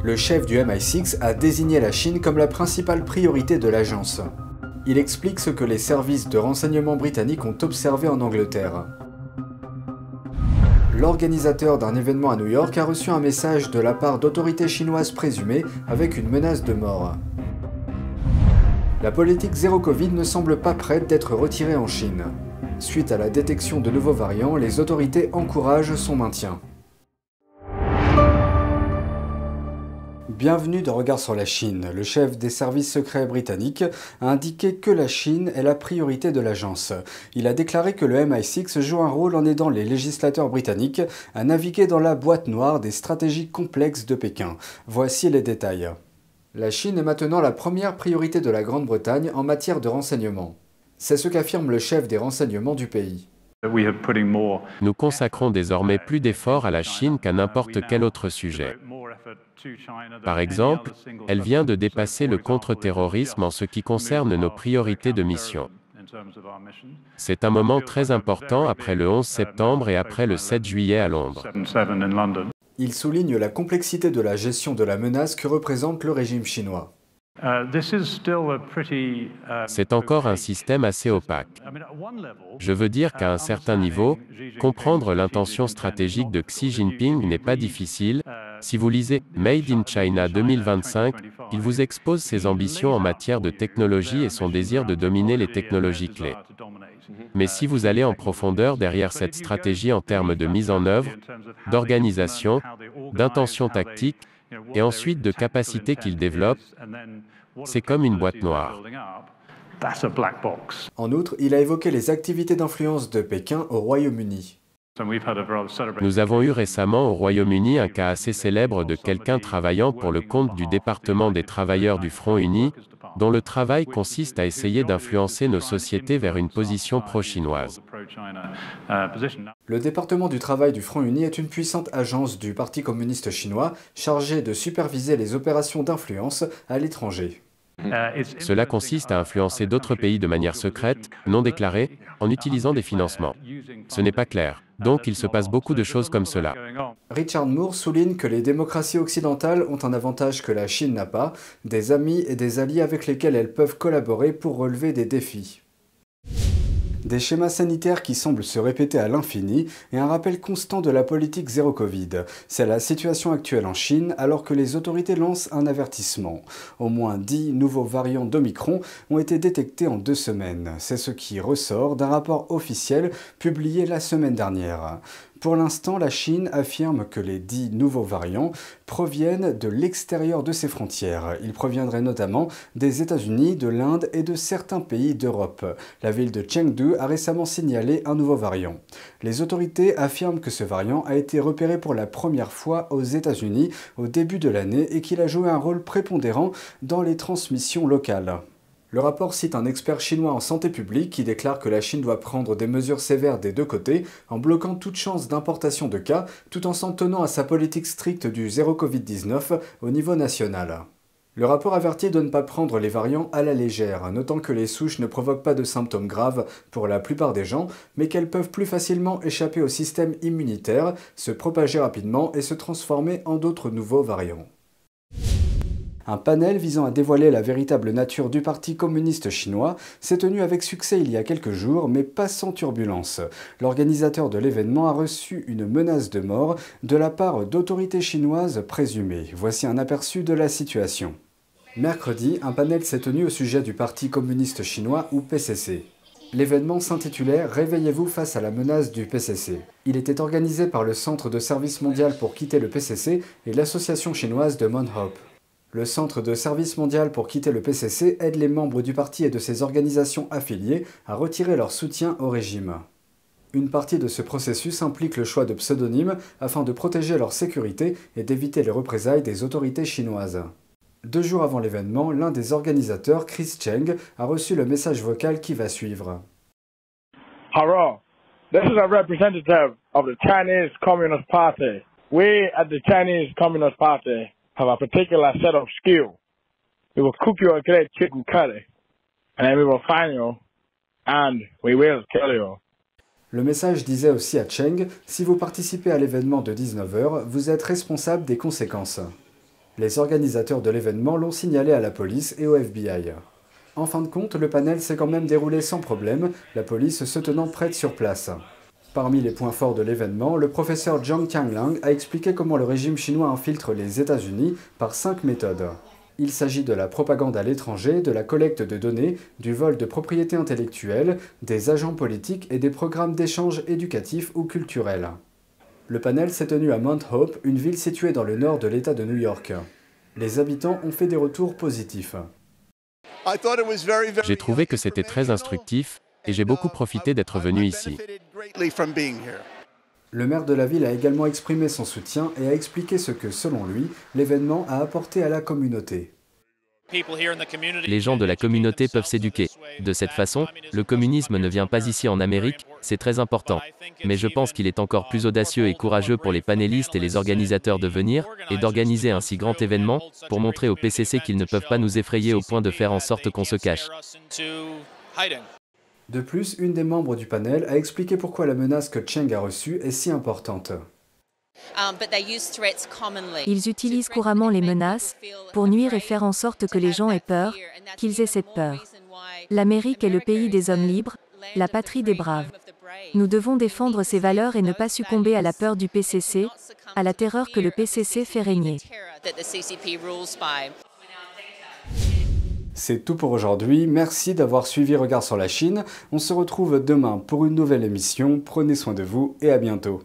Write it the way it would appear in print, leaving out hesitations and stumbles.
Le chef du MI6 a désigné la Chine comme la principale priorité de l'agence. Il explique ce que les services de renseignement britanniques ont observé en Angleterre. L'organisateur d'un événement à New York a reçu un message de la part d'autorités chinoises présumées avec une menace de mort. La politique zéro Covid ne semble pas prête d'être retirée en Chine. Suite à la détection de nouveaux variants, les autorités encouragent son maintien. Bienvenue dans Regard sur la Chine. Le chef des services secrets britanniques a indiqué que la Chine est la priorité de l'agence. Il a déclaré que le MI6 joue un rôle en aidant les législateurs britanniques à naviguer dans la boîte noire des stratégies complexes de Pékin. Voici les détails. La Chine est maintenant la première priorité de la Grande-Bretagne en matière de renseignement. C'est ce qu'affirme le chef des renseignements du pays. Nous consacrons désormais plus d'efforts à la Chine qu'à n'importe quel autre sujet. Par exemple, elle vient de dépasser le contre-terrorisme en ce qui concerne nos priorités de mission. C'est un moment très important après le 11 septembre et après le 7 juillet à Londres. Il souligne la complexité de la gestion de la menace que représente le régime chinois. C'est encore un système assez opaque. Je veux dire qu'à un certain niveau, comprendre l'intention stratégique de Xi Jinping n'est pas difficile. Si vous lisez « Made in China 2025 », il vous expose ses ambitions en matière de technologie et son désir de dominer les technologies clés. Mais si vous allez en profondeur derrière cette stratégie en termes de mise en œuvre, d'organisation, d'intention tactique, et ensuite de capacité qu'il développe, c'est comme une boîte noire. En outre, il a évoqué les activités d'influence de Pékin au Royaume-Uni. Nous avons eu récemment au Royaume-Uni un cas assez célèbre de quelqu'un travaillant pour le compte du département des travailleurs du Front Uni, dont le travail consiste à essayer d'influencer nos sociétés vers une position pro-chinoise. Le département du travail du Front Uni est une puissante agence du Parti communiste chinois chargée de superviser les opérations d'influence à l'étranger. Cela consiste à influencer d'autres pays de manière secrète, non déclarée, en utilisant des financements. Ce n'est pas clair. Donc il se passe beaucoup de choses comme cela. Richard Moore souligne que les démocraties occidentales ont un avantage que la Chine n'a pas, des amis et des alliés avec lesquels elles peuvent collaborer pour relever des défis. Des schémas sanitaires qui semblent se répéter à l'infini et un rappel constant de la politique zéro Covid. C'est la situation actuelle en Chine alors que les autorités lancent un avertissement. Au moins 10 nouveaux variants d'Omicron ont été détectés en 2 semaines. C'est ce qui ressort d'un rapport officiel publié la semaine dernière. Pour l'instant, la Chine affirme que les 10 nouveaux variants proviennent de l'extérieur de ses frontières. Ils proviendraient notamment des États-Unis, de l'Inde et de certains pays d'Europe. La ville de Chengdu a récemment signalé un nouveau variant. Les autorités affirment que ce variant a été repéré pour la première fois aux États-Unis au début de l'année et qu'il a joué un rôle prépondérant dans les transmissions locales. Le rapport cite un expert chinois en santé publique qui déclare que la Chine doit prendre des mesures sévères des deux côtés en bloquant toute chance d'importation de cas tout en s'en tenant à sa politique stricte du zéro Covid-19 au niveau national. Le rapport avertit de ne pas prendre les variants à la légère, notant que les souches ne provoquent pas de symptômes graves pour la plupart des gens, mais qu'elles peuvent plus facilement échapper au système immunitaire, se propager rapidement et se transformer en d'autres nouveaux variants. Un panel visant à dévoiler la véritable nature du Parti communiste chinois s'est tenu avec succès il y a quelques jours, mais pas sans turbulence. L'organisateur de l'événement a reçu une menace de mort de la part d'autorités chinoises présumées. Voici un aperçu de la situation. Mercredi, un panel s'est tenu au sujet du Parti communiste chinois ou PCC. L'événement s'intitulait « Réveillez-vous face à la menace du PCC ». Il était organisé par le Centre de service mondial pour quitter le PCC et l'association chinoise de Monhop. Le Centre de service mondial pour quitter le PCC aide les membres du parti et de ses organisations affiliées à retirer leur soutien au régime. Une partie de ce processus implique le choix de pseudonymes afin de protéger leur sécurité et d'éviter les représailles des autorités chinoises. 2 jours avant l'événement, l'un des organisateurs, Chris Cheng, a reçu le message vocal qui va suivre. Hello, this is a representative of the Chinese Communist Party. We at the Chinese Communist Party have a particular set of skills. We will cook you a great chicken curry, and then we will find you, and we will kill you. Le message disait aussi à Cheng, si vous participez à l'événement de 19h, vous êtes responsable des conséquences. Les organisateurs de l'événement l'ont signalé à la police et au FBI. En fin de compte, le panel s'est quand même déroulé sans problème, la police se tenant prête sur place. Parmi les points forts de l'événement, le professeur Zhang Qiangliang a expliqué comment le régime chinois infiltre les États-Unis par 5 méthodes. Il s'agit de la propagande à l'étranger, de la collecte de données, du vol de propriété intellectuelle, des agents politiques et des programmes d'échange éducatifs ou culturels. Le panel s'est tenu à Mount Hope, une ville située dans le nord de l'État de New York. Les habitants ont fait des retours positifs. J'ai trouvé que c'était très instructif, et j'ai beaucoup profité d'être venu ici. Le maire de la ville a également exprimé son soutien et a expliqué ce que, selon lui, l'événement a apporté à la communauté. Les gens de la communauté peuvent s'éduquer. De cette façon, le communisme ne vient pas ici en Amérique, c'est très important. Mais je pense qu'il est encore plus audacieux et courageux pour les panélistes et les organisateurs de venir, et d'organiser un si grand événement, pour montrer au PCC qu'ils ne peuvent pas nous effrayer au point de faire en sorte qu'on se cache. De plus, une des membres du panel a expliqué pourquoi la menace que Cheng a reçue est si importante. Ils utilisent couramment les menaces pour nuire et faire en sorte que les gens aient peur, qu'ils aient cette peur. L'Amérique est le pays des hommes libres, la patrie des braves. Nous devons défendre ces valeurs et ne pas succomber à la peur du PCC, à la terreur que le PCC fait régner. C'est tout pour aujourd'hui, merci d'avoir suivi Regard sur la Chine. On se retrouve demain pour une nouvelle émission, prenez soin de vous et à bientôt.